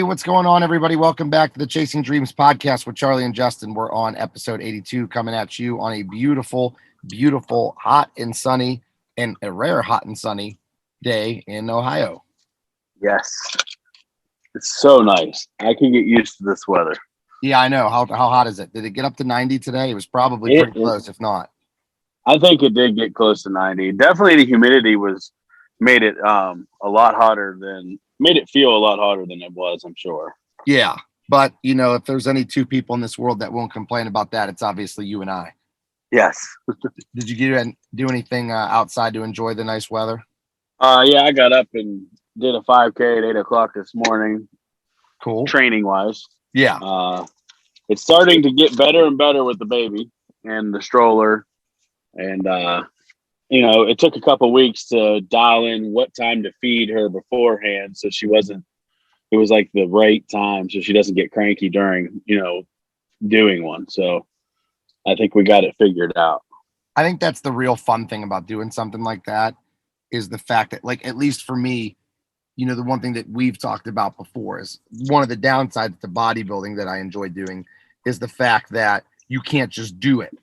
what's going on, everybody? Welcome back to the Chasing Dreams podcast with Charlie and Justin. We're on episode 82, coming at you on a beautiful, beautiful, hot and sunny, and a rare hot and sunny day in Ohio. Yes. It's so nice. I can get used to this weather. Yeah, I know. How hot is it? Did it get up to 90 today? It was probably pretty close, if not. I think it did get close to 90. Definitely the humidity made it feel a lot hotter than it was, I'm sure. Yeah, but if there's any two people in this world that won't complain about that, it's obviously you and I. Yes. Did you do anything outside to enjoy the nice weather? Yeah, I got up and did a 5K at 8 o'clock this morning. Cool. Training wise. Yeah. It's starting to get better and better with the baby and the stroller. And, it took a couple weeks to dial in what time to feed her beforehand. So it was like the right time so she doesn't get cranky during, doing one. So I think we got it figured out. I think that's the real fun thing about doing something like that is the fact that, like, at least for me, the one thing that we've talked about before is one of the downsides to bodybuilding that I enjoy doing is the fact that you can't just do it.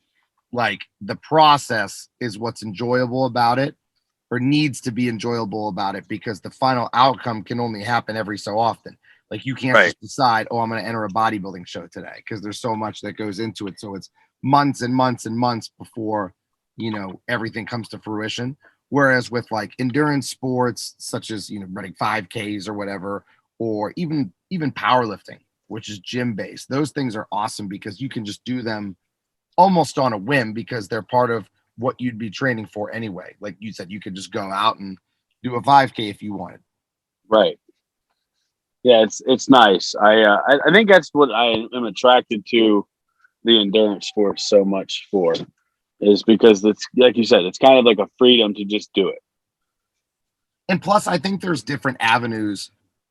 Like, the process is what's enjoyable about it, or needs to be enjoyable about it, because the final outcome can only happen every so often. Like, you can't just decide, I'm going to enter a bodybuilding show today, because there's so much that goes into it. So it's months and months and months before, everything comes to fruition. Whereas with like endurance sports, such as, running 5Ks or whatever, or even powerlifting, which is gym based, those things are awesome because you can just do them almost on a whim because they're part of what you'd be training for anyway. Like you said, you could just go out and do a 5K if you wanted. Right. Yeah, it's nice. I think that's what I am attracted to the endurance sports so much for, is because it's, like you said, it's kind of like a freedom to just do it. And plus, I think there's different avenues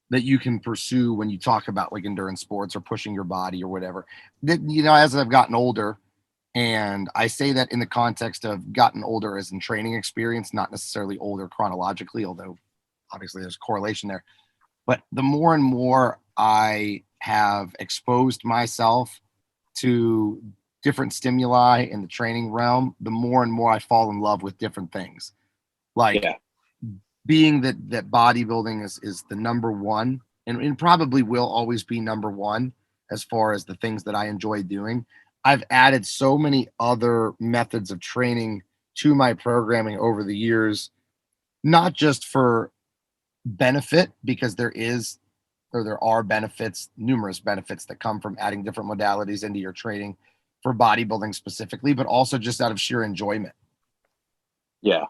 that you can pursue when you talk about like endurance sports or pushing your body or whatever. As I've gotten older, and I say that in the context of gotten older as in training experience, not necessarily older chronologically, although obviously there's a correlation there. But the more and more I have exposed myself to different stimuli in the training realm, the more and more I fall in love with different things. Like being that bodybuilding is the number one and probably will always be number one as far as the things that I enjoy doing. I've added so many other methods of training to my programming over the years, not just for benefit, because there are benefits, numerous benefits that come from adding different modalities into your training for bodybuilding specifically, but also just out of sheer enjoyment. Yeah.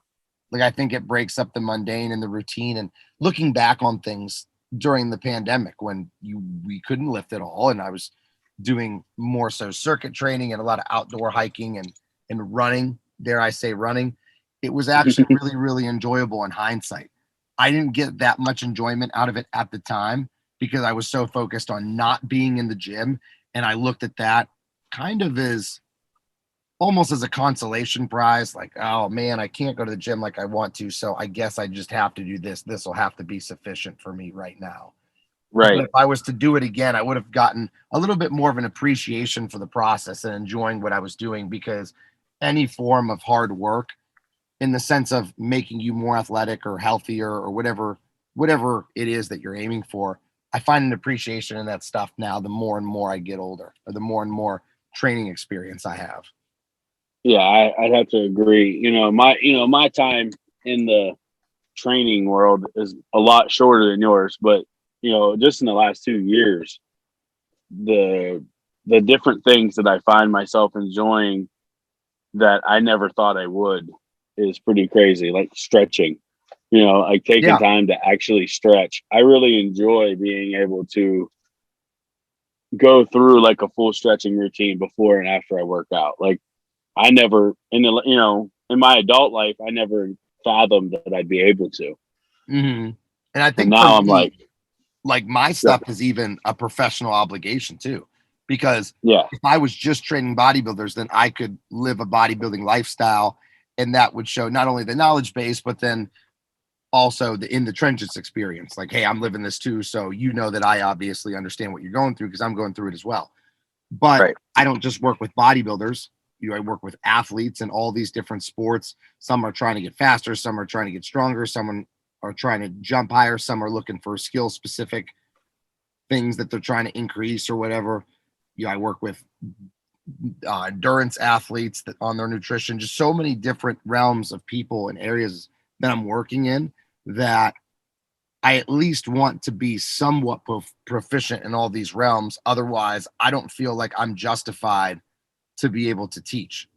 Like, I think it breaks up the mundane and the routine. And looking back on things during the pandemic when we couldn't lift at all, and I was doing more so circuit training and a lot of outdoor hiking and running, dare I say running, it was actually really, really enjoyable in hindsight. I didn't get that much enjoyment out of it at the time because I was so focused on not being in the gym. And I looked at that kind of as almost as a consolation prize. Like, oh man, I can't go to the gym like I want to. So I guess I just have to do this. This will have to be sufficient for me right now. Right. But if I was to do it again, I would have gotten a little bit more of an appreciation for the process and enjoying what I was doing, because any form of hard work in the sense of making you more athletic or healthier or whatever it is that you're aiming for, I find an appreciation in that stuff now the more and more I get older, or the more and more training experience I have. Yeah, I'd have to agree. My time in the training world is a lot shorter than yours, but just in the last 2 years, the different things that I find myself enjoying that I never thought I would is pretty crazy. Like stretching, like taking time to actually stretch. I really enjoy being able to go through like a full stretching routine before and after I work out. Like, I never in my adult life, I never fathomed that I'd be able to. Mm-hmm. And I think now I'm like my stuff is even a professional obligation too, because if I was just training bodybuilders, then I could live a bodybuilding lifestyle, and that would show not only the knowledge base, but then also the in the trenches experience. Like, hey, I'm living this too, so you know that I obviously understand what you're going through because I'm going through it as well. But Right. I don't just work with bodybuilders. I work with athletes in all these different sports. Some are trying to get faster, some are trying to get stronger, some are trying to jump higher, some are looking for skill specific things that they're trying to increase or whatever. I work with endurance athletes that on their nutrition, just so many different realms of people and areas that I'm working in that I at least want to be somewhat proficient in all these realms. Otherwise, I don't feel like I'm justified to be able to teach.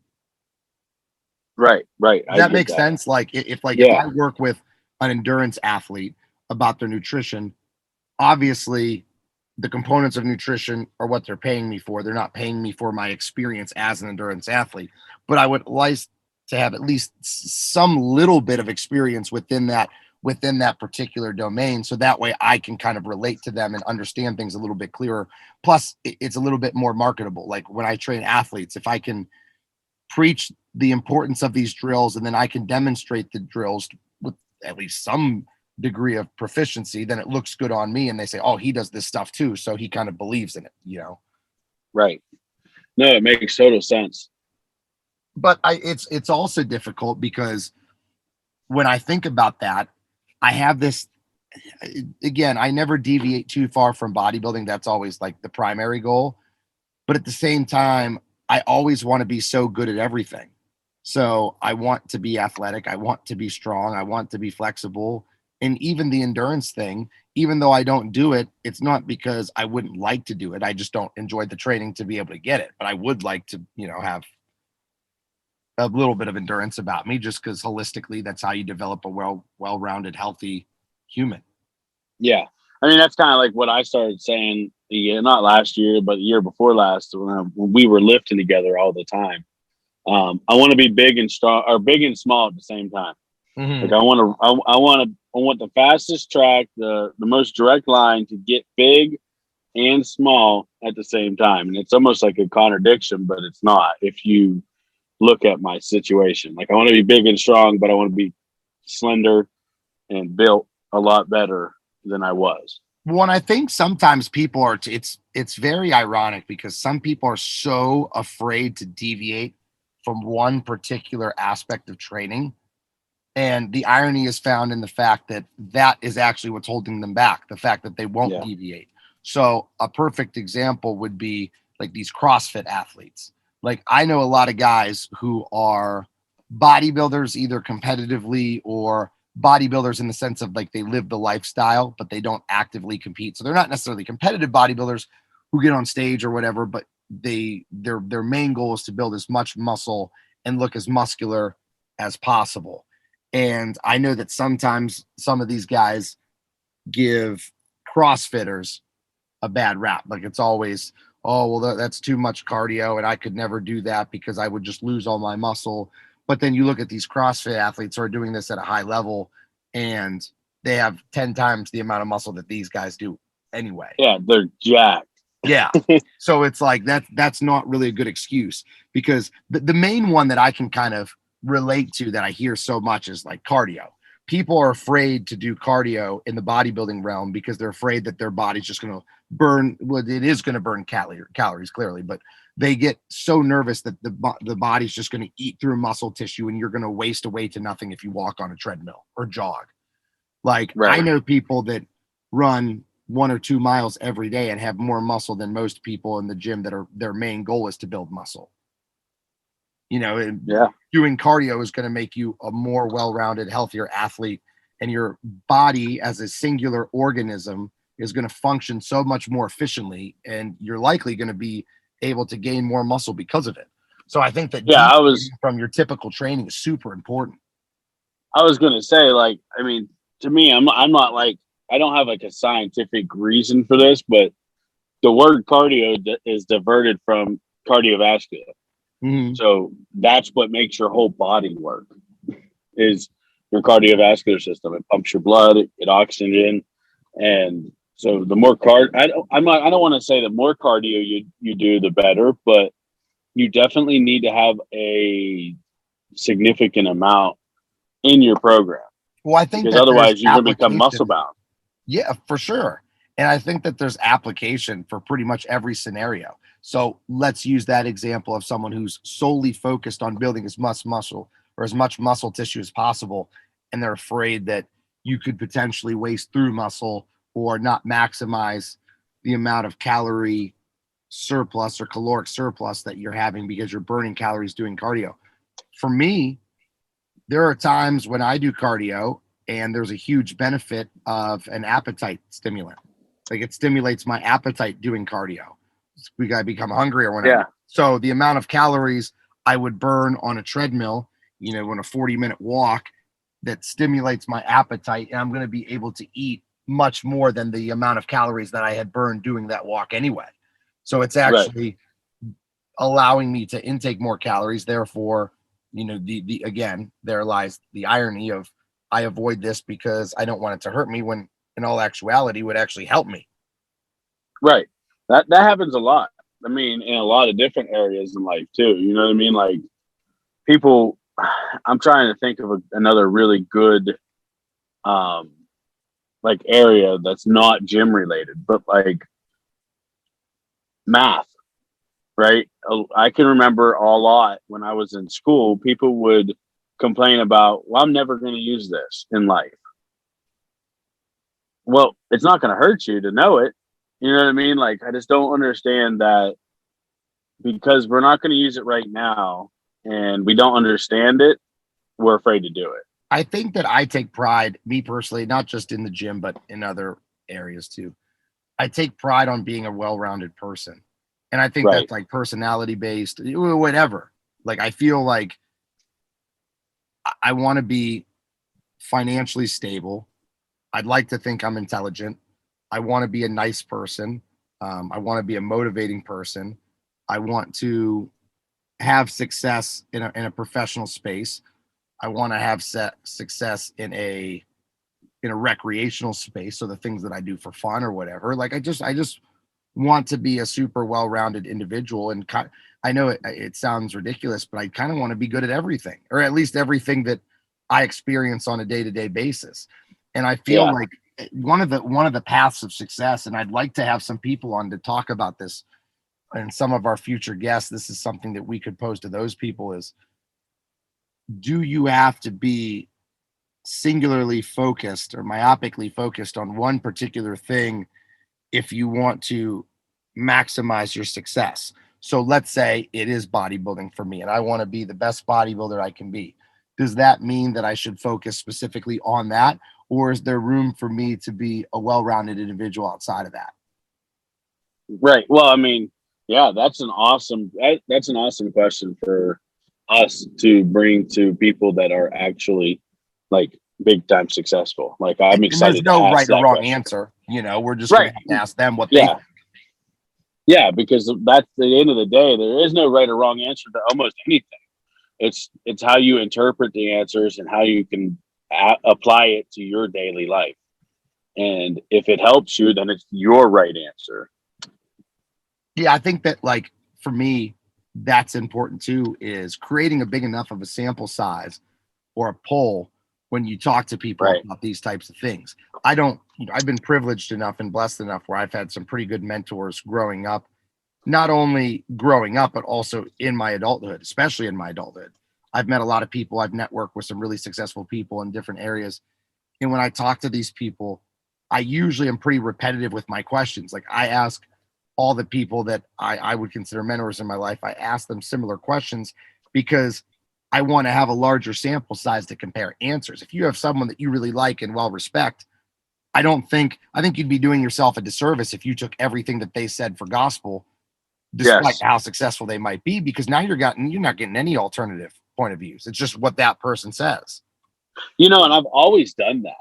Right. Right. Does I that get make that. sense? Like if Yeah. I work with an endurance athlete about their nutrition, obviously the components of nutrition are what they're paying me for. They're not paying me for my experience as an endurance athlete, but I would like to have at least some little bit of experience within that particular domain, so that way I can kind of relate to them and understand things a little bit clearer. Plus it's a little bit more marketable. Like when I train athletes, if I can preach the importance of these drills and then I can demonstrate the drills with at least some degree of proficiency, then it looks good on me and they say, oh, he does this stuff too, so he kind of believes in it. Right. No, it makes total sense. But it's also difficult because when I think about that, I have this, again, I never deviate too far from bodybuilding. That's always like the primary goal. But at the same time, I always want to be so good at everything. So I want to be athletic. I want to be strong. I want to be flexible. And even the endurance thing, even though I don't do it, it's not because I wouldn't like to do it. I just don't enjoy the training to be able to get it. But I would like to, have a little bit of endurance about me just because holistically, that's how you develop a well-rounded, healthy human. Yeah. I mean, that's kind of like what I started saying, not last year, but the year before last, when we were lifting together all the time. I want to be big and strong, or big and small at the same time. Like Mm-hmm. I want the fastest track, the most direct line to get big and small at the same time. And it's almost like a contradiction, but it's not. If you look at my situation, like I want to be big and strong, but I want to be slender and built a lot better than I was. Well, and I think sometimes people are. It's very ironic because some people are so afraid to deviate from one particular aspect of training, and the irony is found in the fact that that is actually what's holding them back. The fact that they won't Yeah. deviate. So a perfect example would be like these CrossFit athletes. Like I know a lot of guys who are bodybuilders, either competitively or bodybuilders in the sense of like they live the lifestyle, but they don't actively compete. So they're not necessarily competitive bodybuilders who get on stage or whatever, but their main goal is to build as much muscle and look as muscular as possible. And I know that sometimes some of these guys give CrossFitters a bad rap. Like it's always, oh, well, that's too much cardio and I could never do that because I would just lose all my muscle. But then you look at these CrossFit athletes who are doing this at a high level and they have 10 times the amount of muscle that these guys do anyway. Yeah, they're jacked. Yeah. So it's like that's not really a good excuse because the main one that I can kind of relate to that I hear so much is like cardio. People are afraid to do cardio in the bodybuilding realm because they're afraid that their body's just going to burn. Well, it is going to burn calories clearly, but they get so nervous that the body's just going to eat through muscle tissue and you're going to waste away to nothing if you walk on a treadmill or jog. Like I Right. know people that run 1 or 2 miles every day and have more muscle than most people in the gym that are their main goal is to build muscle. Yeah. Doing cardio is going to make you a more well-rounded, healthier athlete, and your body as a singular organism is going to function so much more efficiently, and you're likely going to be able to gain more muscle because of it. So I think that Yeah. deviating from your typical training is super important. I was gonna say, like, I mean, to me, I'm not like, I don't have like a scientific reason for this, but the word cardio is diverted from cardiovascular. Mhm. So that's what makes your whole body work, is your cardiovascular system. It pumps your blood, it get oxygen, and so the more I don't want to say the more cardio you do, the better, but you definitely need to have a significant amount in your program. Well, I think because that there's otherwise you're going to become muscle application. bound. Yeah, for sure. And I think that there's application for pretty much every scenario. So let's use that example of someone who's solely focused on building as much muscle or as much muscle tissue as possible. And they're afraid that you could potentially waste through muscle or not maximize the amount of calorie surplus or caloric surplus that you're having because you're burning calories doing cardio. For me, there are times when I do cardio and there's a huge benefit of an appetite stimulant. Like it stimulates my appetite doing cardio. We got to become hungry or whatever. Yeah. So the amount of calories I would burn on a treadmill, on a 40-minute walk that stimulates my appetite, and I'm going to be able to eat much more than the amount of calories that I had burned doing that walk anyway. So it's Right. actually allowing me to intake more calories. Therefore, the again, there lies the irony of I avoid this because I don't want it to hurt me when in all actuality would actually help me. Right. That happens a lot. I mean, in a lot of different areas in life too. You know what I mean? Like people, I'm trying to think of another really good, um, like area that's not gym related, but like math, right? I can remember a lot when I was in school, people would complain about, well, I'm never going to use this in life. Well, it's not going to hurt you to know it. You know what I mean? Like, I just don't understand that because we're not going to use it right now and we don't understand it, we're afraid to do it. I think that I take pride, me personally, not just in the gym, but in other areas too. I take pride on being a well-rounded person. And I think Right. that's like personality based, whatever. Like I feel like I want to be financially stable. I'd like to think I'm intelligent. I want to be a nice person. I want to be a motivating person. I want to have success in a professional space. I want to have success in a recreational space. So the things that I do for fun or whatever. Like I just want to be a super well-rounded individual. And I know it sounds ridiculous, but I kind of want to be good at everything, or at least everything that I experience on a day-to-day basis. And I feel Yeah. like one of the paths of success, and I'd like to have some people on to talk about this and some of our future guests. This is something that we could pose to those people: is do you have to be singularly focused or myopically focused on one particular thing if you want to maximize your success? So let's say it is bodybuilding for me and I want to be the best bodybuilder I can be. Does that mean that I should focus specifically on that? Or is there room for me to be a well rounded individual outside of that? Right. Well, I mean, yeah, that's an awesome question for us to bring to people that are actually like big time successful. Like And, I'm and there's excited to no ask right or that wrong question. answer. We're just going Right. to have to ask them what they Yeah. think. Yeah, because that's the end of the day. There is no right or wrong answer to almost anything. It's how you interpret the answers and how you can apply it to your daily life. And if it helps you, then it's your right answer. Yeah, I think that like for me, that's important too, is creating a big enough of a sample size or a poll when you talk to people Right. about these types of things. I don't, I've been privileged enough and blessed enough where I've had some pretty good mentors growing up, not only growing up, but also in my adulthood, especially in my adulthood. I've met a lot of people, I've networked with some really successful people in different areas. And when I talk to these people, I usually am pretty repetitive with my questions. Like I ask all the people that I would consider mentors in my life, I ask them similar questions because I want to have a larger sample size to compare answers. If you have someone that you really like and well respect, I think you'd be doing yourself a disservice if you took everything that they said for gospel, despite Yes. how successful they might be, because now you're not getting any alternative point of views. It's just what that person says. And I've always done that.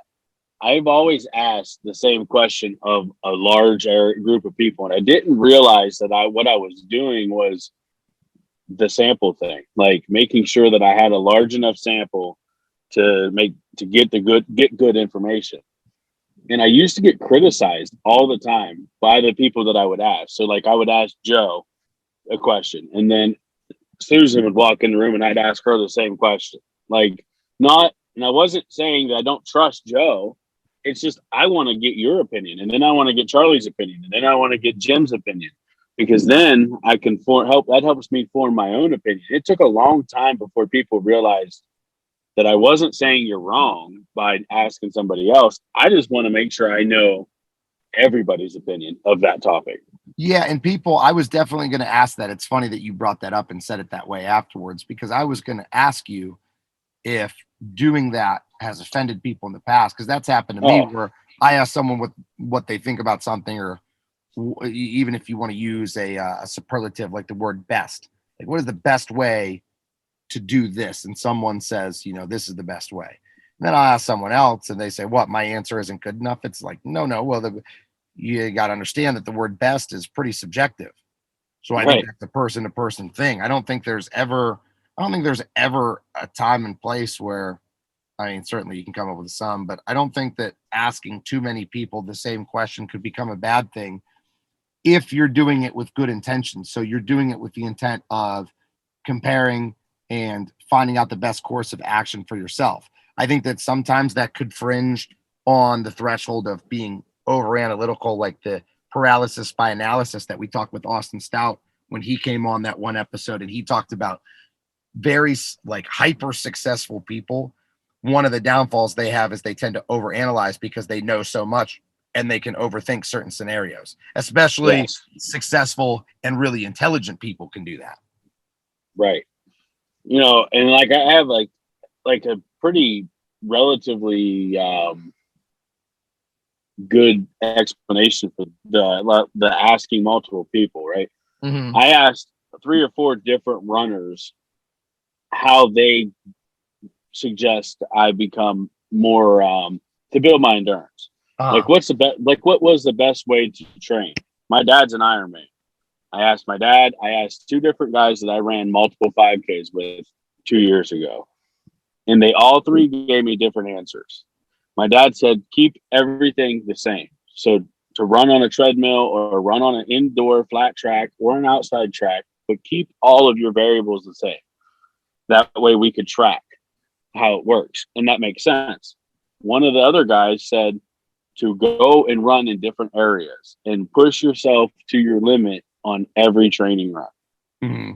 I've always asked the same question of a large group of people, and I didn't realize that what I was doing was the sample thing, like making sure that I had a large enough sample to get good information. And I used to get criticized all the time by the people that I would ask. So like I would ask Joe a question, and then Susan would walk in the room and I'd ask her the same question. Like not And I wasn't saying that I don't trust Joe. It's just I want to get your opinion, and then I want to get Charlie's opinion, and then I want to get Jim's opinion, because then I can help. That helps me form my own opinion. It took a long time before people realized that I wasn't saying you're wrong by asking somebody else. I just want to make sure I know everybody's opinion of that topic. Yeah, and people, I was definitely going to ask that. It's funny that you brought that up and said it that way afterwards, because I was going to ask you if doing that has offended people in the past, because that's happened to me Oh, where I ask someone what they think about something, or even if you want to use a superlative like the word best, like what is the best way to do this, and someone says, this is the best way. And then I ask someone else and they say, what, my answer isn't good enough? It's like, no, well, you got to understand that the word best is pretty subjective. So I think right. that's a person to person thing. I don't think there's ever a time and place where, I mean, certainly you can come up with some, but I don't think that asking too many people the same question could become a bad thing if you're doing it with good intentions. So you're doing it with the intent of comparing and finding out the best course of action for yourself. I think that sometimes that could fringe on the threshold of being over analytical, like the paralysis by analysis that we talked with Austin Stout when he came on that one episode, and he talked about very like hyper successful people. One of the downfalls they have is they tend to overanalyze because they know so much and they can overthink certain scenarios. Especially Yes. successful and really intelligent people can do that. Right. And like I have like a pretty relatively good explanation for the asking multiple people, right? Mm-hmm. I asked 3 or 4 different runners how they suggest I become more to build my endurance. Like Uh, what's the best? Like what was the best way to train? My dad's an Ironman. I asked my dad. I asked 2 different guys that I ran multiple 5Ks with 2 years ago, and they all 3 gave me different answers. My dad said keep everything the same. So to run on a treadmill or run on an indoor flat track or an outside track, but keep all of your variables the same. That way we could track how it works. And that makes sense. One of the other guys said to go and run in different areas and push yourself to your limit on every training run. mm-hmm.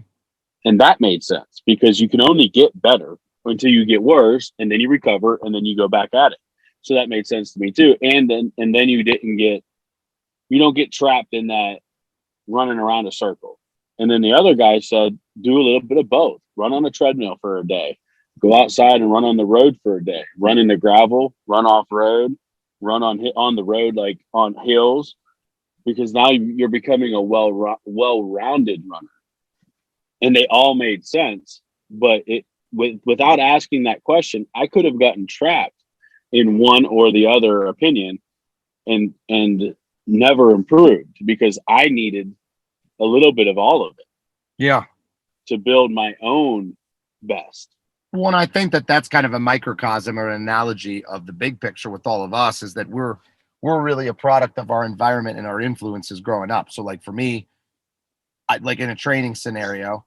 And that made sense because you can only get better until you get worse and then you recover and then you go back at it. So that made sense to me too. And then you don't get trapped in that running around a circle. And then the other guy said, do a little bit of both. Run on a treadmill for a day. Go outside and run on the road for a day. Run in the gravel, run off road, run on the road, like on hills, because now you're becoming a well-rounded runner. And they all made sense, but without asking that question, I could have gotten trapped in one or the other opinion and never improved because I needed a little bit of all of it Yeah. to build my own best. Well, and I think that that's kind of a microcosm or an analogy of the big picture with all of us, is that we're really a product of our environment and our influences growing up. So like for me, like in a training scenario,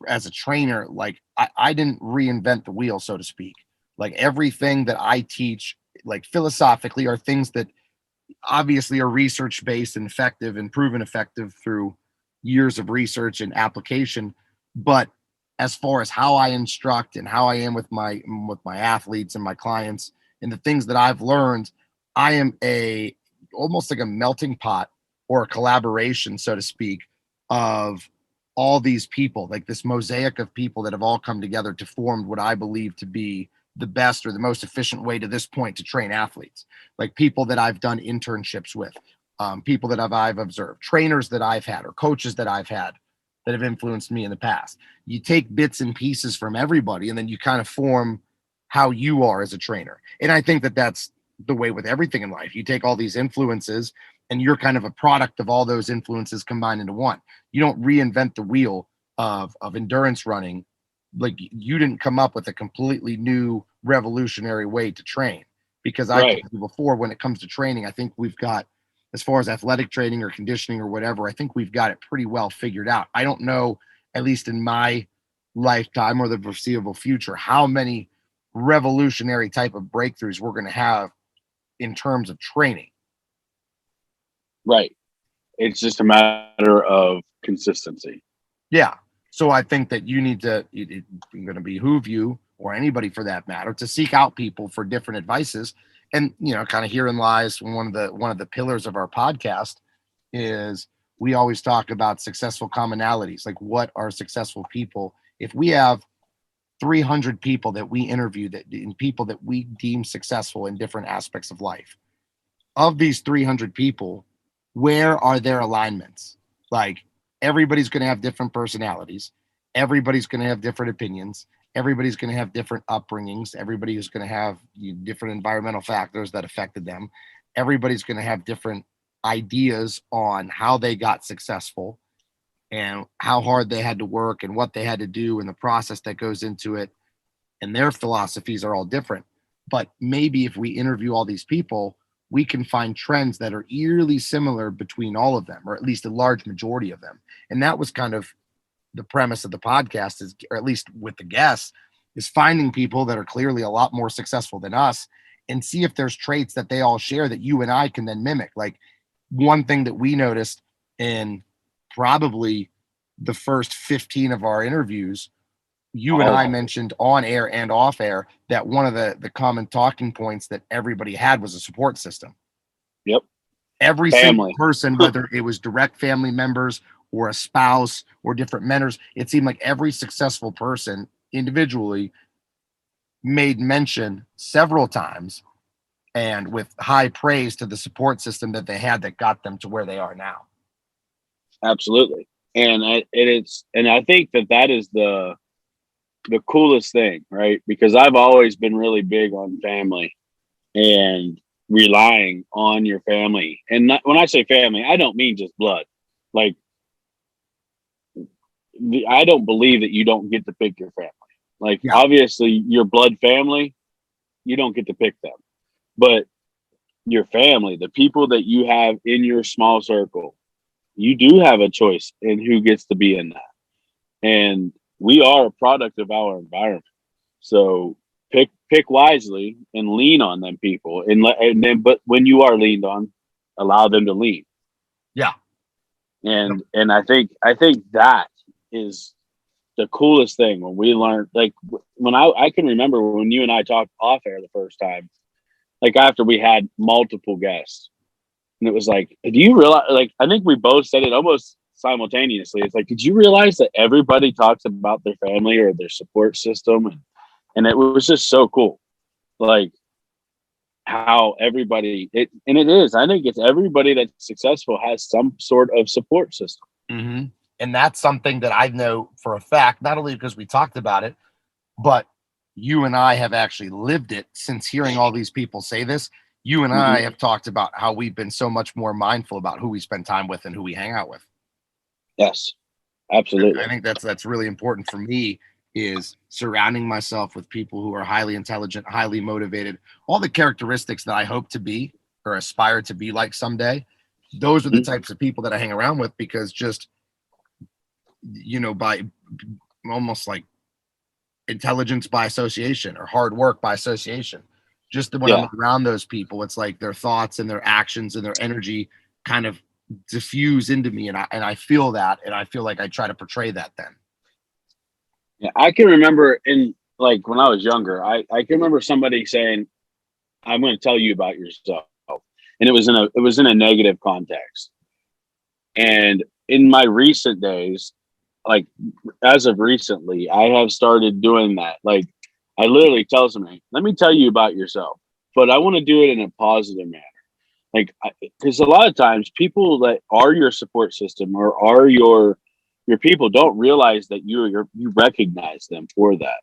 as a trainer, like I didn't reinvent the wheel, so to speak. Like everything that I teach, like philosophically, are things that obviously are research based and effective and proven effective through years of research and application. But as far as how I instruct and how I am with my athletes and my clients and the things that I've learned, I am a almost like a melting pot or a collaboration, so to speak, of all these people, like this mosaic of people that have all come together to form what I believe to be the best or the most efficient way to this point to train athletes. Like people that I've done internships with, people that I've observed, trainers that I've had, or coaches that I've had that have influenced me in the past. You take bits and pieces from everybody, and then you kind of form how you are as a trainer. And I think that that's the way with everything in life. You take all these influences, and you're kind of a product of all those influences combined into one. You don't reinvent the wheel of endurance running. Like you didn't come up with a completely new revolutionary way to train, because I Right. told you before, when it comes to training, I think we've got, as far as athletic training or conditioning or whatever, I think we've got it pretty well figured out. I don't know, at least in my lifetime or the foreseeable future, how many revolutionary type of breakthroughs we're going to have in terms of training. Right. It's just a matter of consistency. Yeah. So I think that you need to, it's going to behoove you or anybody for that matter to seek out people for different advices. And, kind of herein lies one of the pillars of our podcast is we always talk about successful commonalities. Like, what are successful people? If we have 300 people that we interview and people that we deem successful in different aspects of life, of these 300 people, where are their alignments? Like, everybody's going to have different personalities. Everybody's going to have different opinions. Everybody's going to have different upbringings. Everybody is going to have different environmental factors that affected them. Everybody's going to have different ideas on how they got successful and how hard they had to work and what they had to do and the process that goes into it. And their philosophies are all different. But maybe if we interview all these people, we can find trends that are eerily similar between all of them, or at least a large majority of them. And that was kind of the premise of the podcast, is, or at least with the guests, is finding people that are clearly a lot more successful than us and see if there's traits that they all share that you and I can then mimic. Like, one thing that we noticed in probably the first 15 of our interviews, you and I mentioned on air and off air that one of the common talking points that everybody had was a support system. Yep. Every single person, whether it was direct family members or a spouse or different mentors, it seemed like every successful person individually made mention several times and with high praise to the support system that they had that got them to where they are now. Absolutely. And I think that is the coolest thing, right? Because I've always been really big on family and relying on your family. And when I say family, I don't mean just blood. Like, I don't believe that you don't get to pick your family. Like, obviously, your blood family, you don't get to pick them. But your family, the people that you have in your small circle, you do have a choice in who gets to be in that. And we are a product of our environment. So pick wisely and lean on them people. But when you are leaned on, allow them to lean. Yeah. And I think that is the coolest thing when we learned, like, when I can remember when you and I talked off air the first time, like after we had multiple guests, and it was like, do you realize, like, I think we both said it almost simultaneously. It's like, did you realize that everybody talks about their family or their support system? And it was just so cool. Like, how everybody, it is, I think it's everybody that's successful has some sort of support system. Mm-hmm. And that's something that I know for a fact, not only because we talked about it, but you and I have actually lived it. Since hearing all these people say this, you and I have talked about how we've been so much more mindful about who we spend time with and who we hang out with. Yes, absolutely. I think that's really important for me, is surrounding myself with people who are highly intelligent, highly motivated, all the characteristics that I hope to be or aspire to be like someday. Those are the types of people that I hang around with, because just, by almost like intelligence by association or hard work by association, just when I'm around those people, it's like their thoughts and their actions and their energy kind of diffuse into me. And I feel that, and I feel like I try to portray that then. Yeah, I can remember like when I was younger, I can remember somebody saying, I'm going to tell you about yourself. And it was in a negative context. And in my recent days, like as of recently, I have started doing that. Like, I literally tell somebody, let me tell you about yourself, but I want to do it in a positive manner. Like, because a lot of times people that are your support system or are your people don't realize that you recognize them for that.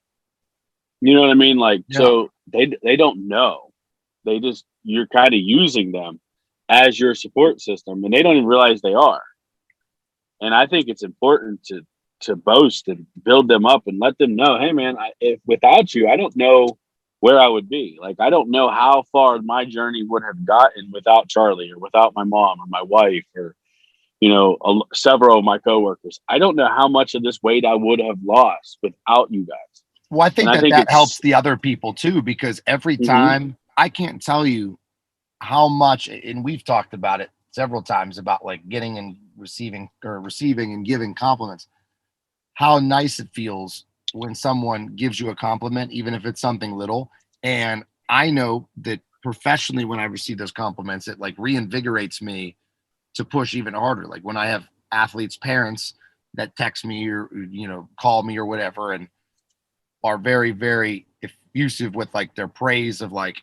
You know what I mean? Like, so they don't know. You're kind of using them as your support system, and they don't even realize they are. And I think it's important to boast and build them up and let them know, hey man, if without you, I don't know where I would be. Like, I don't know how far my journey would have gotten without Charlie or without my mom or my wife or, several of my coworkers. I don't know how much of this weight I would have lost without you guys. Well, I And think I that think that helps it's the other people too, because every hmm time I can't tell you how much, and we've talked about it several times about like getting and receiving or receiving and giving compliments, how nice it feels when someone gives you a compliment, even if it's something little. And I know that professionally, when I receive those compliments, it like reinvigorates me to push even harder. Like when I have athletes' parents that text me or, call me or whatever, and are very, very effusive with like their praise of like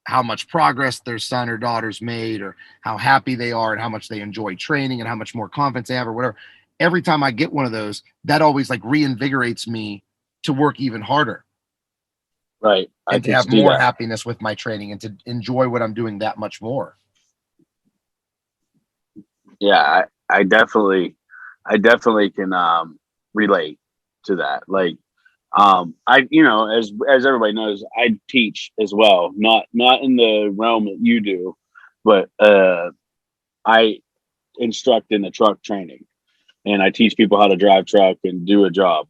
how much progress their son or daughter's made, or how happy they are and how much they enjoy training and how much more confidence they have or whatever. Every time I get one of those, that always like reinvigorates me to work even harder right. I and to can have see more that. happiness with my training and to enjoy what I'm doing that much more. Yeah, I definitely can relate to that. Like I as everybody knows, I teach as well. Not in the realm that you do, but I instruct in the truck training, and I teach people how to drive truck and do a job.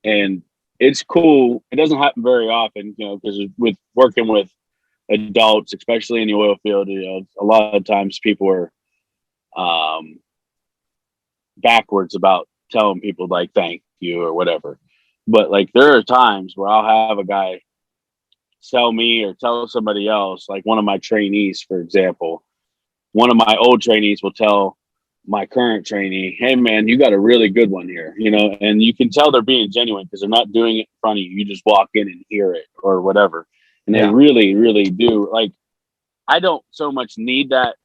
And it's cool. It doesn't happen very often, because with working with adults, especially in the oil field, a lot of times people are um, backwards about telling people like thank you or whatever. But like there are times where I'll have a guy tell me or tell somebody else, like one of my trainees, for example, one of my old trainees will tell my current trainee, hey man, you got a really good one here, and you can tell they're being genuine because they're not doing it in front of you. You just walk in and hear it or whatever. And they Yeah. really, really do. Like I don't so much need that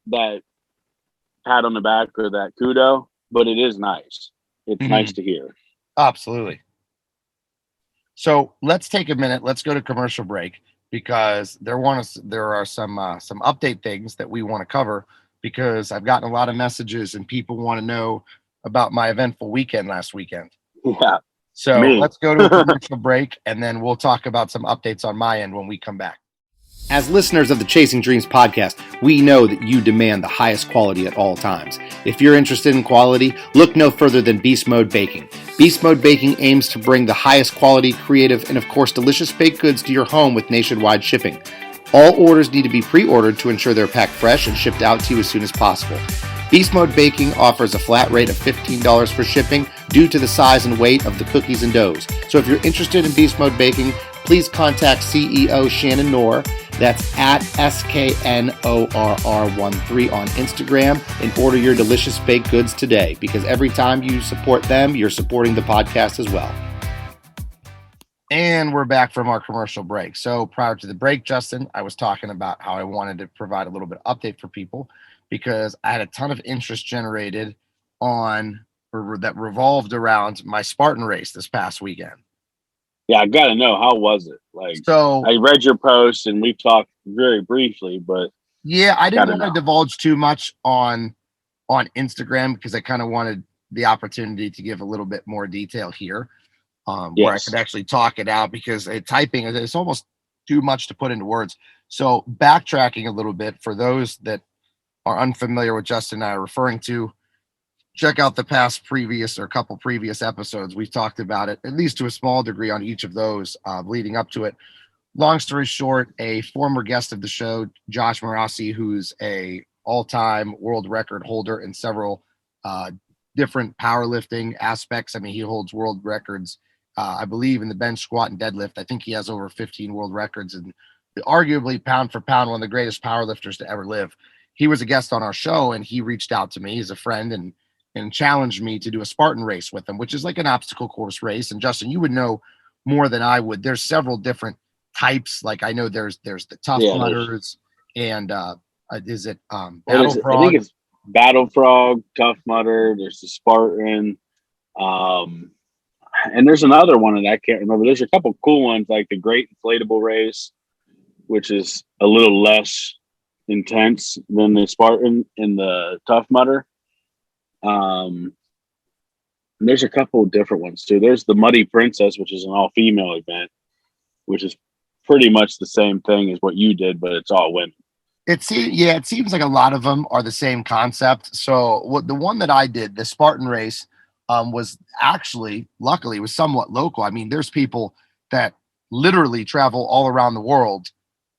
pat on the back or that kudo, but it is nice. It's nice Mhm. to hear. Absolutely. So let's take a minute. Let's go to commercial break because there are some update things that we want to cover because I've gotten a lot of messages and people want to know about my eventful weekend last weekend. Yeah, So me. let's go to a commercial break and then we'll talk about some updates on my end when we come back. As listeners of the Chasing Dreams podcast, we know that you demand the highest quality at all times. If you're interested in quality, look no further than Beast Mode Baking. Beast Mode Baking aims to bring the highest quality, creative, and of course delicious baked goods to your home with nationwide shipping. All orders need to be pre-ordered to ensure they're packed fresh and shipped out to you as soon as possible. Beast Mode Baking offers a flat rate of $15 for shipping due to the size and weight of the cookies and doughs. So if you're interested in Beast Mode Baking, please contact CEO Shannon Knorr. That's at SKNORR13 on Instagram and order your delicious baked goods today because every time you support them, you're supporting the podcast as well. And we're back from our commercial break. So prior to the break, Justin, I was talking about how I wanted to provide a little bit of update for people because I had a ton of interest generated on or that revolved around my Spartan race this past weekend. Yeah, I gotta know, how was it? Like So I read your post and we've talked very briefly, but yeah, I didn't gotta want to know. divulge too much on Instagram because I kind of wanted the opportunity to give a little bit more detail here, where I could Yes. actually talk it out because typing it's almost too much to put into words. So backtracking a little bit for those that are unfamiliar with Justin and I are referring to, check out the past previous or a couple previous episodes. We've talked about it at least to a small degree on each of those leading up to it. Long story short, a former guest of the show, Josh Marassi, who's a all-time world record holder in several uh, different powerlifting aspects. I mean, he holds world records, I believe, in the bench, squat, and deadlift. I think he has over 15 world records and arguably pound for pound one of the greatest powerlifters to ever live. He was a guest on our show, and he reached out to me as a friend and challenged me to do a Spartan race with him, which is like an obstacle course race. And Justin, you would know more than I would. There's several different types. Like I know there's the tough Yeah, there's mudders and is it what battle is it? I think frog? it's Battle Frog, Tough Mudder, there's the Spartan, um and there's another one that I can't remember. There's a couple cool ones like the Great Inflatable Race, which is a little less intense than the Spartan and the Tough Mudder. Um, and there's a couple of different ones too. There's the Muddy Princess, which is an all female event, which is pretty much the same thing as what you did, but it's all women. It seems like a lot of them are the same concept. So what the one that I did, the Spartan race, was actually luckily was somewhat local. I mean, there's people that literally travel all around the world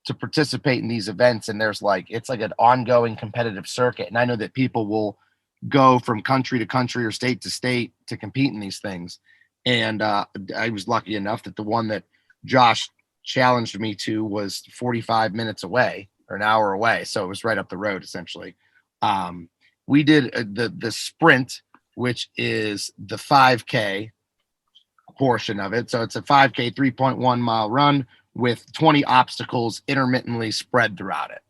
to participate in these events. And there's like, it's like an ongoing competitive circuit. And I know that people will go from country to country or state to state to compete in these things. And I was lucky enough that the one that Josh challenged me to was 45 minutes away or an hour away. So it was right up the road, essentially. We did the sprint, which is the 5K portion of it. So it's a 5K, 3.1 mile run with 20 obstacles intermittently spread throughout it.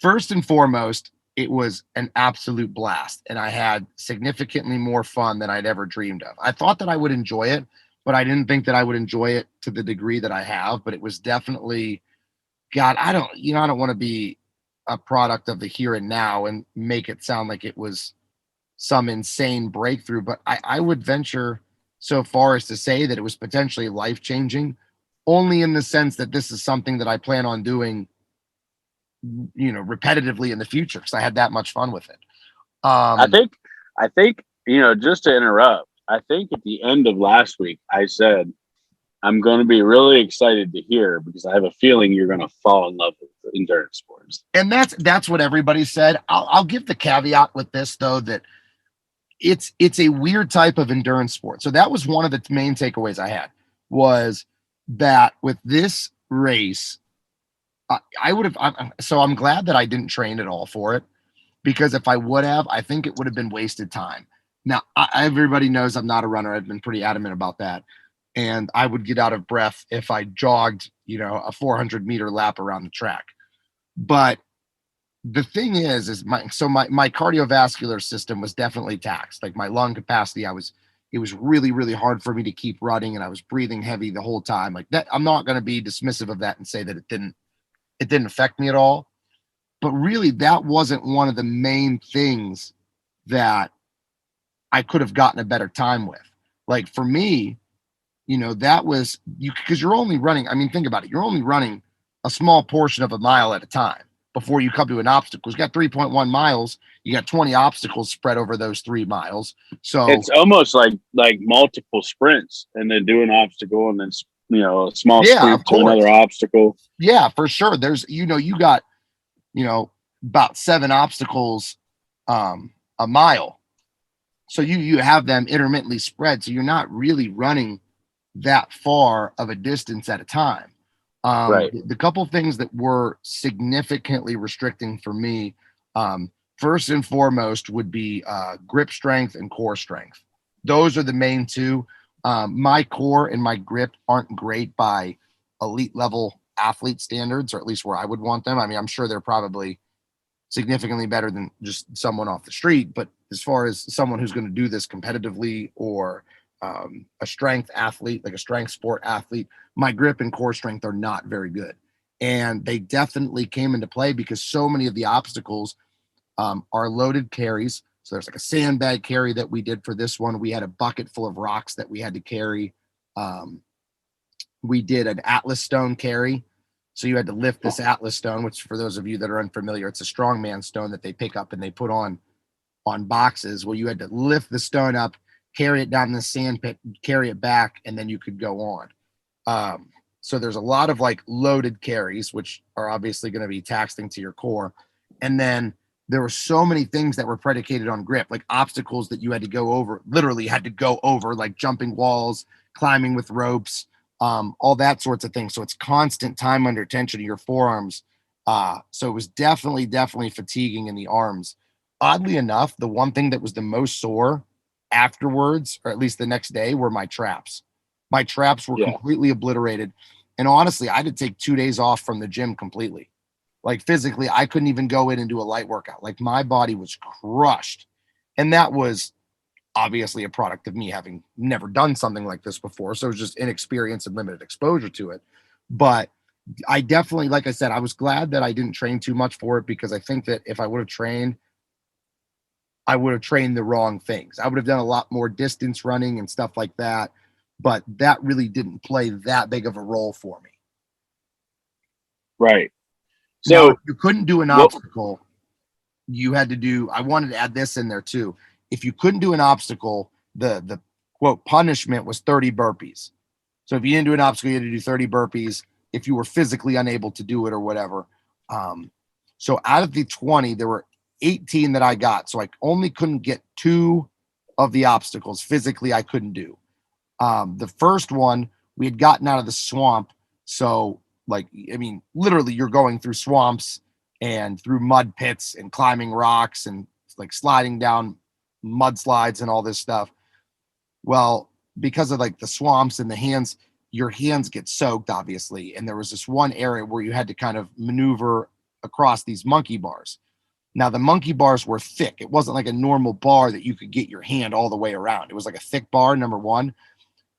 First and foremost, it was an absolute blast, and I had significantly more fun than I'd ever dreamed of. I thought that I would enjoy it, but I didn't think that I would enjoy it to the degree that I have. But it was definitely, God, I don't want to be a product of the here and now and make it sound like it was some insane breakthrough, but I would venture so far as to say that it was potentially life changing, only in the sense that this is something that I plan on doing, repetitively in the future because I had that much fun with it. I think, just to interrupt, I think at the end of last week, I said, I'm going to be really excited to hear because I have a feeling you're going to fall in love with endurance sports. And that's what everybody said. I'll give the caveat with this though, that it's a weird type of endurance sport. So that was one of the main takeaways I had, was that with this race, I would have. So I'm glad that I didn't train at all for it, because if I would have, I think it would have been wasted time. Now, everybody knows I'm not a runner. I've been pretty adamant about that. And I would get out of breath if I jogged, a 400-meter lap around the track. But the thing is my cardiovascular system was definitely taxed. Like my lung capacity, it was really, really hard for me to keep running, and I was breathing heavy the whole time. Like that, I'm not going to be dismissive of that and say that it didn't affect me at all. But really, that wasn't one of the main things that I could have gotten a better time with. Like for me, that was because you're only running. I mean, think about it. You're only running a small portion of a mile at a time before you come to an obstacle. You got 3.1 miles. You got 20 obstacles spread over those 3 miles. So it's almost like multiple sprints and then do an obstacle and then a small sprint to another obstacle. Yeah, for sure. There's you got about 7 obstacles a mile. So you have them intermittently spread. So you're not really running that far of a distance at a time. Right. The couple things that were significantly restricting for me, first and foremost, would be grip strength and core strength. Those are the main two. My core and my grip aren't great by elite level athlete standards, or at least where I would want them. I mean, I'm sure they're probably significantly better than just someone off the street, but as far as someone who's going to do this competitively, or a strength athlete, like a strength sport athlete, my grip and core strength are not very good. And they definitely came into play because so many of the obstacles are loaded carries. So there's like a sandbag carry that we did for this one. We had a bucket full of rocks that we had to carry. We did an Atlas stone carry. So you had to lift this Atlas stone, which for those of you that are unfamiliar, it's a strongman stone that they pick up and they put on boxes. Well, you had to lift the stone up, carry it down the sand pit, carry it back, and then you could go on. So there's a lot of like loaded carries, which are obviously going to be taxing to your core. And then there were so many things that were predicated on grip, like obstacles that you had to go over, literally had to go over, like jumping walls, climbing with ropes, all that sorts of things. So it's constant time under tension of your forearms. So it was definitely fatiguing in the arms. Oddly enough, the one thing that was the most sore afterwards, or at least the next day, were my traps. My traps were completely obliterated. And honestly, I had to take 2 days off from the gym completely. Like physically, I couldn't even go in and do a light workout. Like my body was crushed. And that was obviously a product of me having never done something like this before. So it was just inexperience and limited exposure to it. But I definitely, like I said, I was glad that I didn't train too much for it, because I think that if I would have trained, I would have trained the wrong things. I would have done a lot more distance running and stuff like that. But that really didn't play that big of a role for me. Right. So now, if you couldn't do an obstacle, you had to do, I wanted to add this in there too. If you couldn't do an obstacle, the quote punishment was 30 burpees. So if you didn't do an obstacle, you had to do 30 burpees if you were physically unable to do it or whatever. Um, so out of the 20, there were 18 that I got. So I only couldn't get two of the obstacles physically I couldn't do. The first one, we had gotten out of the swamp. So, like, I mean, literally, you're going through swamps and through mud pits and climbing rocks and like sliding down mudslides and all this stuff. Well, because of like the swamps and the hands, your hands get soaked, obviously. And there was this one area where you had to kind of maneuver across these monkey bars. Now, the monkey bars were thick. It wasn't like a normal bar that you could get your hand all the way around. It was like a thick bar, number one.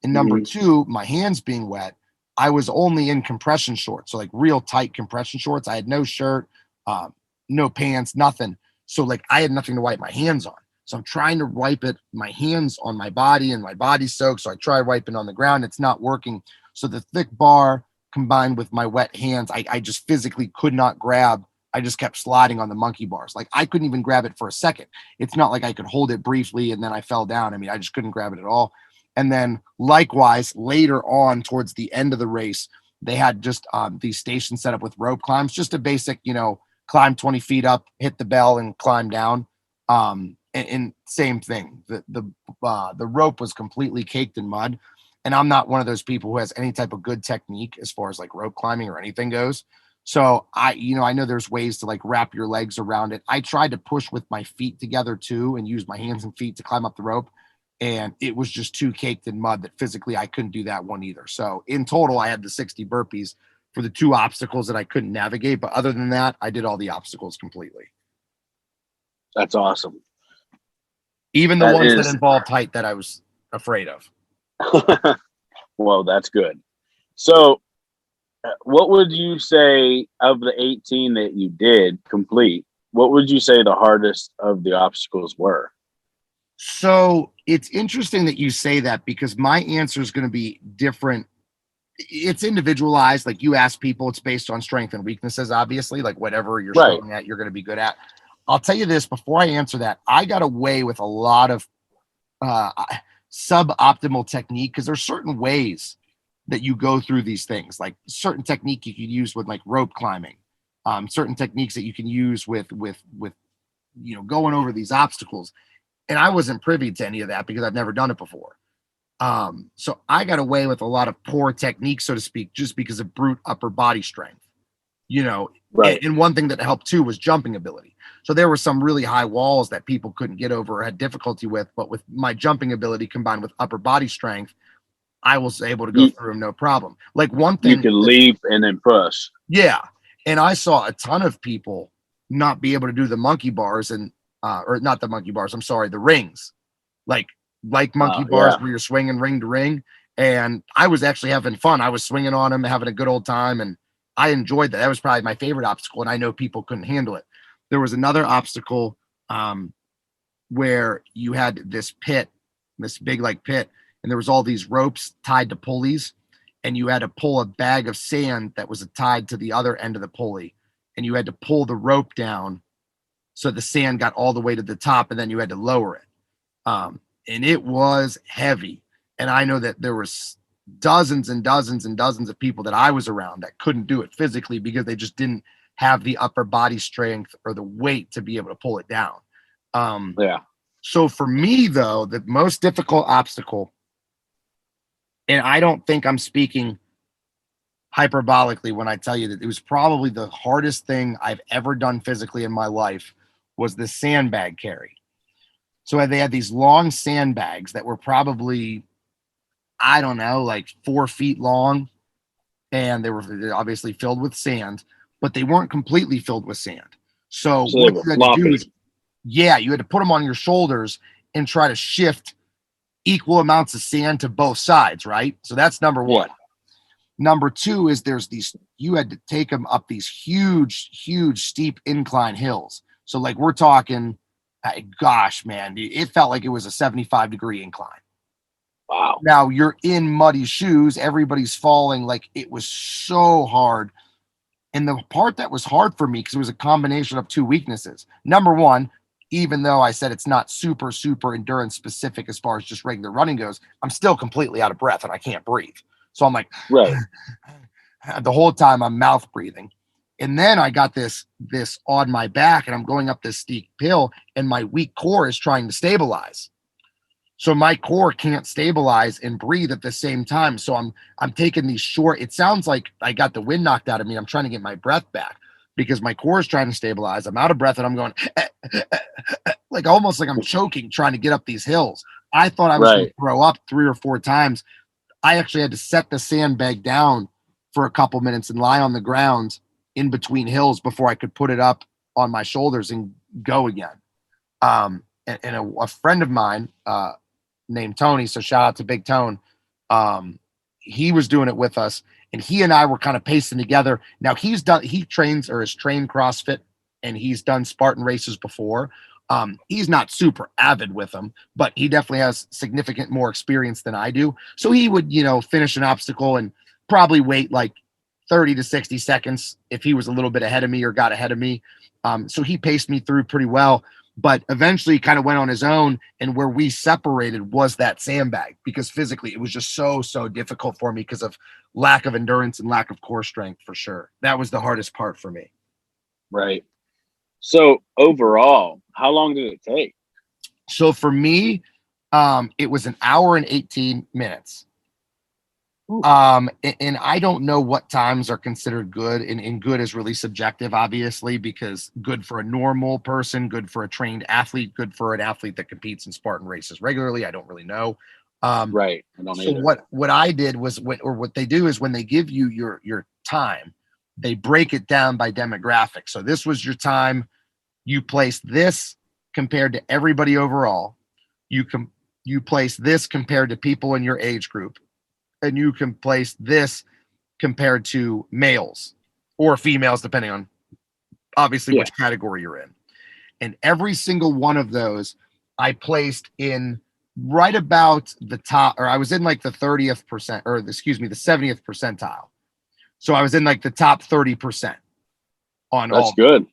And number Hmm. two, my hands being wet, I was only in compression shorts. So, like real tight compression shorts. I had no shirt, uh, no pants, nothing. So, like, I had nothing to wipe my hands on. So, I'm trying to wipe my hands on my body, and my body's soaked. So, I try wiping on the ground. It's not working. So, the thick bar combined with my wet hands, I just physically could not grab. I just kept sliding on the monkey bars. Like, I couldn't even grab it for a second. It's not like I could hold it briefly and then I fell down. I mean, I just couldn't grab it at all. And then likewise, later on towards the end of the race, they had just these stations set up with rope climbs, just a basic, climb 20 feet up, hit the bell and climb down. And same thing. The rope was completely caked in mud. And I'm not one of those people who has any type of good technique as far as like rope climbing or anything goes. So I know there's ways to like wrap your legs around it. I tried to push with my feet together too and use my hands and feet to climb up the rope. And it was just too caked in mud that physically I couldn't do that one either. So in total, I had the 60 burpees for the two obstacles that I couldn't navigate. But other than that, I did all the obstacles completely. That's awesome. Even the That ones that is, involved height that I was afraid of. well, that's good. So, what would you say of the 18 that you did complete? What would you say the hardest of the obstacles were? So it's interesting that you say that because my answer is going to be different. It's individualized. Like you ask people, it's based on strength and weaknesses, obviously. Like whatever you're Right. strong at, you're going to be good at. I'll tell you this before I answer that. I got away with a lot of uh, suboptimal technique because there's certain ways that you go through these things, like certain technique you can use with like rope climbing, certain techniques that you can use with going over these obstacles. And I wasn't privy to any of that because I've never done it before. So I got away with a lot of poor technique, so to speak, just because of brute upper body strength. You know, Right. and one thing that helped too was jumping ability. So there were some really high walls that people couldn't get over or had difficulty with, but with my jumping ability combined with upper body strength, I was able to go You through them no problem. Like one you thing could that, leap and then push. yeah, and I saw a ton of people not be able to do the monkey bars and or not the monkey bars. I'm sorry, the rings, like monkey bars Yeah. where you're swinging ring to ring. And I was actually having fun. I was swinging on them, having a good old time, and I enjoyed that. That was probably my favorite obstacle, and I know people couldn't handle it. There was another obstacle um, where you had this pit, this big like pit, and there was all these ropes tied to pulleys, and you had to pull a bag of sand that was tied to the other end of the pulley, and you had to pull the rope down so the sand got all the way to the top, and then you had to lower it. And it was heavy. And I know that there was dozens and dozens and dozens of people that I was around that couldn't do it physically because they just didn't have the upper body strength or the weight to be able to pull it down. Um, Yeah. so for me, though, the most difficult obstacle, and I don't think I'm speaking hyperbolically when I tell you that it was probably the hardest thing I've ever done physically in my life, was the sandbag carry. So they had these long sandbags that were probably, I don't know, like 4 feet long, and they're obviously filled with sand, but they weren't completely filled with sand. So So they what were you had to do is, floppy. yeah, you had to put them on your shoulders and try to shift equal amounts of sand to both sides, right? So that's number Yeah. one. Number two is you had to take them up these huge, huge, steep incline hills. So, like, we're talking, gosh, man, it felt like it was a 75-degree incline. Wow. Now you're in muddy shoes, everybody's falling. Like, it was so hard. And the part that was hard for me, because it was a combination of two weaknesses. Number one, even though I said it's not super, super endurance specific as far as just regular running goes, I'm still completely out of breath and I can't breathe. So I'm like, Right. the whole time I'm mouth breathing. And then I got this on my back and I'm going up this steep hill and my weak core is trying to stabilize. So my core can't stabilize and breathe at the same time. So I'm taking these short, it sounds like I got the wind knocked out of me. I'm trying to get my breath back because my core is trying to stabilize. I'm out of breath and I'm going like almost like I'm choking trying to get up these hills. I thought I was going to Right. throw up 3 or 4 times. I actually had to set the sandbag down for a couple minutes and lie on the ground in between hills before I could put it up on my shoulders and go again. And a friend of mine named Tony, so shout out to Big Tone. He was doing it with us, and he and I were kind of pacing together. Now he trains or has trained CrossFit, and he's done Spartan races before. He's not super avid with them, but he definitely has significant more experience than I do. So he would, finish an obstacle and probably wait like 30 to 60 seconds if he was a little bit ahead of me or got ahead of me. So he paced me through pretty well, but eventually he kind of went on his own. And where we separated was that sandbag because physically it was just so difficult for me because of lack of endurance and lack of core strength for sure. That was the hardest part for me. Right. So overall, how long did it take? So for me, it was an hour and 18 minutes. And I don't know what times are considered good, and good is really subjective, obviously, because good for a normal person, good for a trained athlete, good for an athlete that competes in Spartan races regularly. I don't really know. Right. I don't So either. what I did was what they do is when they give you your time, they break it down by demographic. So this was your time. You place this compared to everybody overall. You place this compared to people in your age group, and you can place this compared to males or females, depending on obviously Yeah. which category you're in. And every single one of those I placed in right about the top, or I was in like the 30th percent, or excuse me, the 70th percentile. So I was in like the top 30% on That's all. good.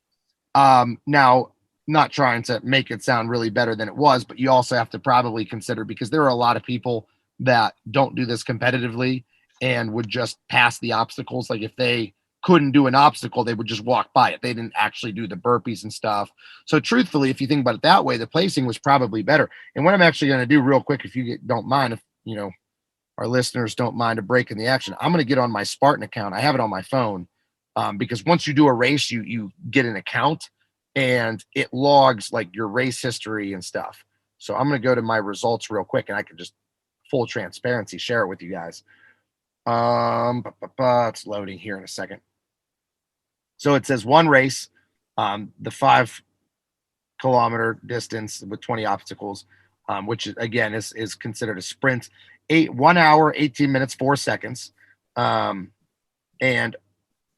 Now, not trying to make it sound really better than it was, but you also have to probably consider, because there are a lot of people that don't do this competitively and would just pass the obstacles. Like if they couldn't do an obstacle, they would just walk by it. They didn't actually do the burpees and stuff. So truthfully, if you think about it that way, the placing was probably better. And what I'm actually going to do real quick, if you don't mind, if our listeners don't mind a break in the action, I'm going to get on my Spartan account. I have it on my phone because once you do a race, you get an account and it logs like your race history and stuff. So I'm going to go to my results real quick, and I can just full transparency share it with you guys. It's loading here in a second. So it says one race, the 5 kilometer distance with 20 obstacles, which again is considered a sprint. 1 hour, 18 minutes, 4 seconds. And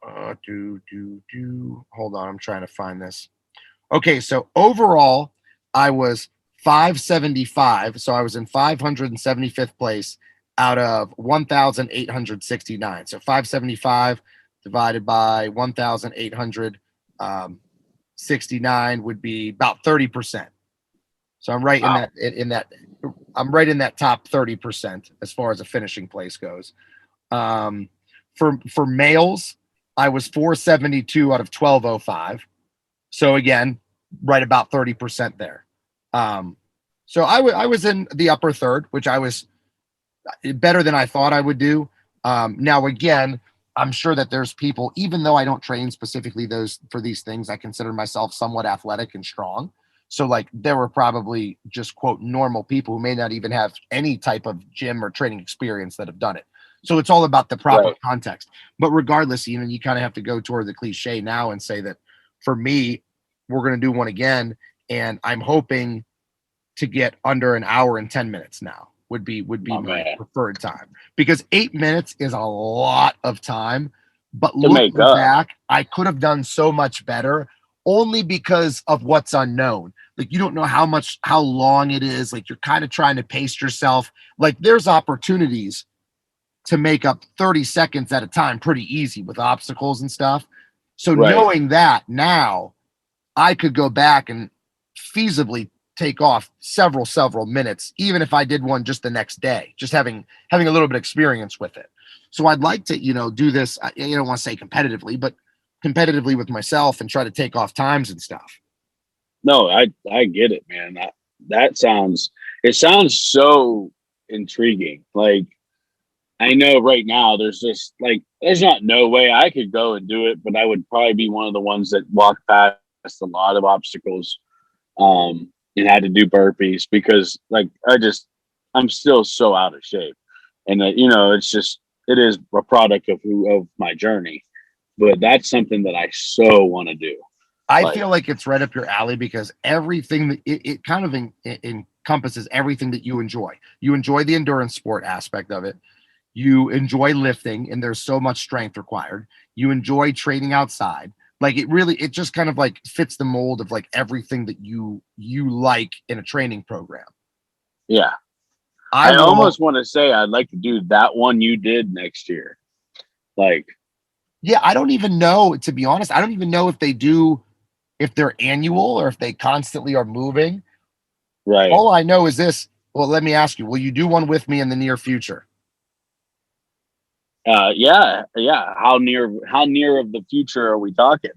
hold on, I'm trying to find this. Okay, so overall, I was 575. So I was in 575th place out of 1,869. So 575 divided by 1,869 would be about 30%. So I'm right I'm right in that top 30% as far as a finishing place goes. For males, I was 472 out of 1205. So again, right about 30% there. So I was in the upper third, which I was better than I thought I would do. Now again, I'm sure that there's people, even though I don't train specifically for these things, I consider myself somewhat athletic and strong. So like there were probably just quote normal people who may not even have any type of gym or training experience that have done it. So it's all about the proper context. But regardless, you kind of have to go toward the cliche now and say that for me, we're going to do one again. And I'm hoping to get under an hour and 10 minutes now would be my preferred time, because 8 minutes is a lot of time. But looking back, I could have done so much better only because of what's unknown. Like you don't know how long it is. Like you're kind of trying to pace yourself. Like there's opportunities to make up 30 seconds at a time pretty easy with obstacles and stuff. So knowing that now, I could go back and feasibly take off several minutes, even if I did one just the next day, just having a little bit of experience with it. So I'd like to, do this. I don't want to say competitively, but competitively with myself and try to take off times and stuff. No, I get it, man. That sounds, it sounds so intriguing. Like, I know right now there's just like there's not no way I could go and do it, but I would probably be one of the ones that walked past a lot of obstacles, and had to do burpees because like I'm still so out of shape, and it's just it is a product of my journey, but that's something that I so want to do. I Like, feel like it's right up your alley because everything that it kind of encompasses everything that you enjoy. You enjoy the endurance sport aspect of it. You enjoy lifting, and there's so much strength required. You enjoy training outside. Like it just kind of like fits the mold of like everything that you like in a training program. yeah, I I will. almost want to say I'd like to do that one you did next year. Like, Yeah, I don't even know, to be honest. I don't even know if they do, if they're annual or if they constantly are moving. right. All I know is this. Well, let me ask you, will you do one with me in the near future? Yeah, yeah. How near of the future are we talking?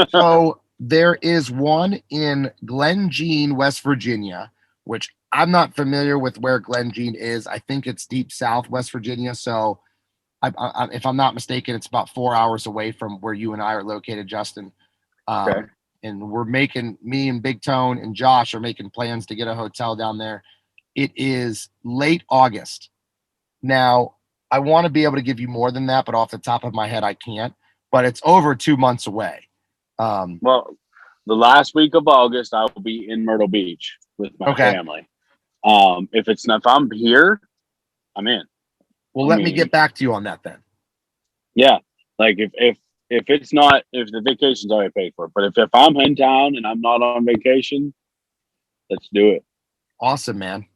So there is one in Glen Jean, West Virginia, which I'm not familiar with where Glen Jean is. I think it's deep south West Virginia. So if I'm not mistaken, it's about 4 hours away from where you and I are located, Justin. Okay. And me and Big Tone and Josh are making plans to get a hotel down there. It is late August. Now, I want to be able to give you more than that, but off the top of my head, I can't. But it's over 2 months away. Um, Well, the last week of August, I will be in Myrtle Beach with my okay. family. If I'm here, I'm in. Well, I let me get mean, back to you on that then. yeah. Like if it's not if the vacation's already paid for, but if I'm in town and I'm not on vacation, let's do it. Awesome, man.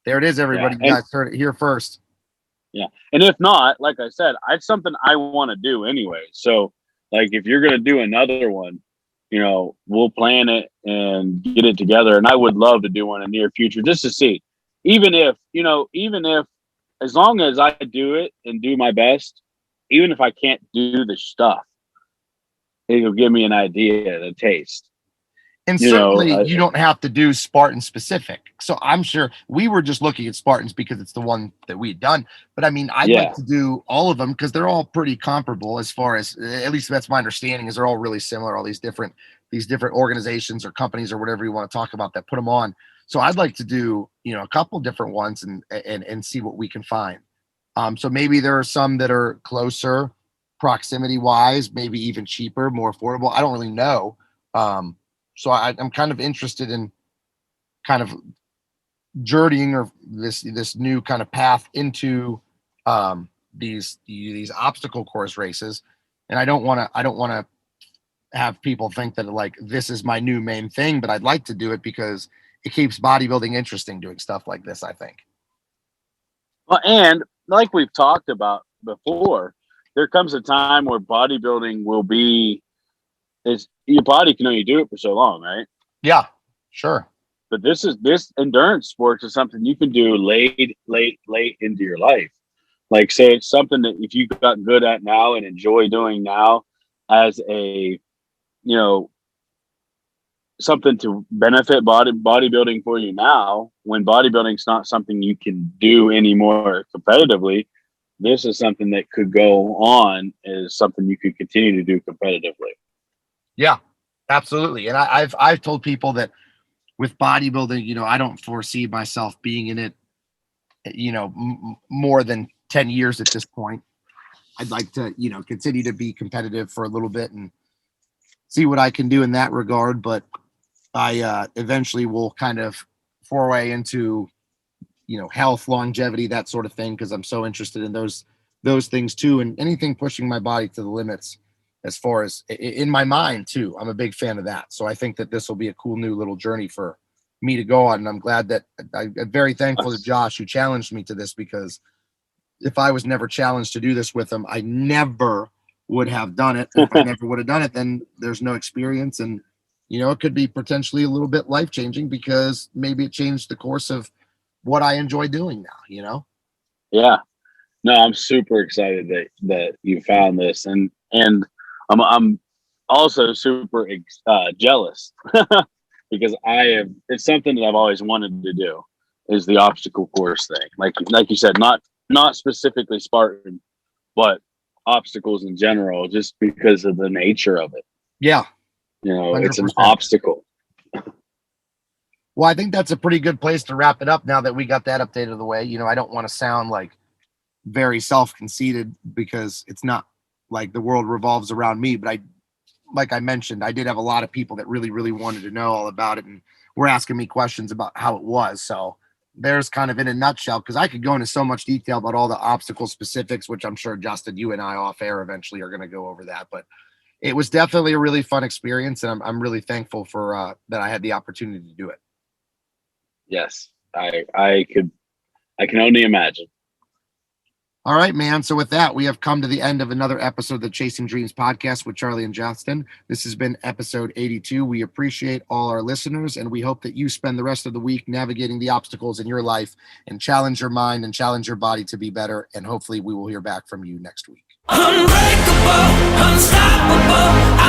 There it is, Yeah, everybody. You and guys heard it here first. yeah, and if not, like I said, it's something I want to do anyway. So, like, if you're gonna do another one, we'll plan it and get it together. And I would love to do one in the near future just to see, even if as long as I do it and do my best, even if I can't do the stuff, it'll give me an idea, the taste. And You know, certainly you don't have to do Spartan specific. So I'm sure we were just looking at Spartans because it's the one that we had done. But I mean, I'd like yeah, to do all of them because they're all pretty comparable as far as, at least that's my understanding, is they're all really similar, all these different organizations or companies or whatever you want to talk about that put them on. So I'd like to do, a couple different ones and see what we can find. So maybe there are some that are closer proximity wise, maybe even cheaper, more affordable. I don't really know. So I'm kind of interested in kind of journeying or this new kind of path into these obstacle course races, and I don't want to have people think that like this is my new main thing, but I'd like to do it because it keeps bodybuilding interesting doing stuff like this, I think. well, and like we've talked about before, there comes a time where bodybuilding will be is your body can only do it for so long, right? Yeah, sure. But this endurance sports is something you can do late into your life. Like, say it's something that if you got good at now and enjoy doing now as a you know something to benefit bodybuilding for you now, when bodybuilding's not something you can do anymore competitively, this is something that could go on as something you could continue to do competitively. Yeah, absolutely. And I've told people that with bodybuilding, I don't foresee myself being in it, more than 10 years at this point. I'd like to, continue to be competitive for a little bit and see what I can do in that regard. But I eventually will kind of foray into, health, longevity, that sort of thing, because I'm so interested in those things too, and anything pushing my body to the limits. As far as in my mind too, I'm a big fan of that. So I think that this will be a cool new little journey for me to go on, and I'm glad that I'm very thankful to Josh who challenged me to this, because if I was never challenged to do this with him, I never would have done it. And if I never would have done it, then there's no experience, and it could be potentially a little bit life changing because maybe it changed the course of what I enjoy doing now. Yeah. No, I'm super excited that you found this, and I'm also super jealous because I have. It's something that I've always wanted to do, is the obstacle course thing. Like you said, not specifically Spartan, but obstacles in general, just because of the nature of it. Yeah, It's an 100%. obstacle. Well, I think that's a pretty good place to wrap it up now that we got that update of the way. I don't want to sound like very self-conceited because it's not like the world revolves around me, but like I mentioned, I did have a lot of people that really, really wanted to know all about it and were asking me questions about how it was. So there's kind of in a nutshell, because I could go into so much detail about all the obstacle specifics, which I'm sure Justin, you and I off air eventually are going to go over that. But it was definitely a really fun experience, and I'm really thankful for that I had the opportunity to do it. Yes, I can only imagine. All right, man. So with that, we have come to the end of another episode of the Chasing Dreams podcast with Charlie and Justin. This has been episode 82. We appreciate all our listeners, and we hope that you spend the rest of the week navigating the obstacles in your life and challenge your mind and challenge your body to be better. And hopefully we will hear back from you next week. Unbreakable, unstoppable.